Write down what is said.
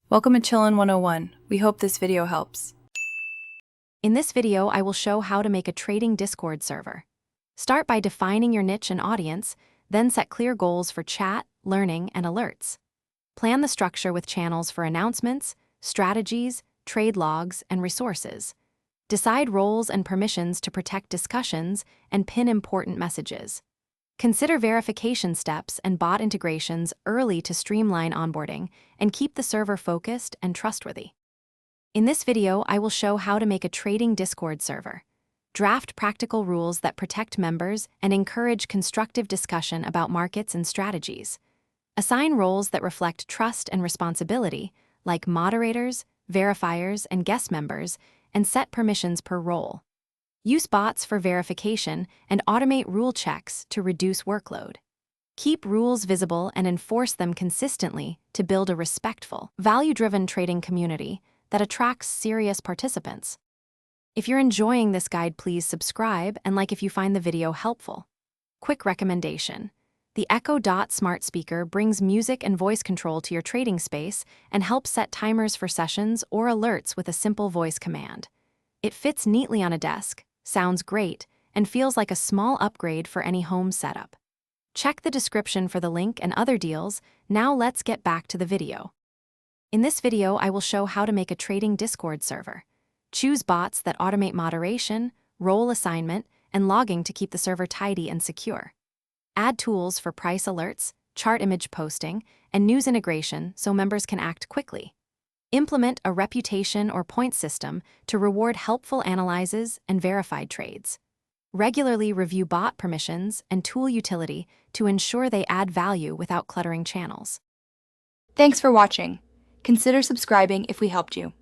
Welcome to Chillin' 101. We hope this video helps. In this video, I will show how to make a trading Discord server. Start by defining your niche and audience, then set clear goals for chat, learning, and alerts. Plan the structure with channels for announcements, strategies, trade logs, and resources. Decide roles and permissions to protect discussions and pin important messages. Consider verification steps and bot integrations early to streamline onboarding and keep the server focused and trustworthy. In this video, I will show how to make a trading Discord server. Draft practical rules that protect members and encourage constructive discussion about markets and strategies. Assign roles that reflect trust and responsibility, like moderators, verifiers, and guest members, and set permissions per role. Use bots for verification and automate rule checks to reduce workload. Keep rules visible and enforce them consistently to build a respectful, value-driven trading community that attracts serious participants. If you're enjoying this guide, please subscribe and like if you find the video helpful. Quick recommendation: the Echo Dot smart speaker brings music and voice control to your trading space and helps set timers for sessions or alerts with a simple voice command. It fits neatly on a desk, sounds great, and feels like a small upgrade for any home setup. Check the description for the link and other deals. Now let's get back to the video. In this video, I will show how to make a trading Discord server. Choose bots that automate moderation, role assignment, and logging to keep the server tidy and secure. Add tools for price alerts, chart image posting, and news integration so members can act quickly. Implement a reputation or points system to reward helpful analyses and verified trades. Regularly review bot permissions and tool utility to ensure they add value without cluttering channels. Thanks for watching. Consider subscribing if we helped you.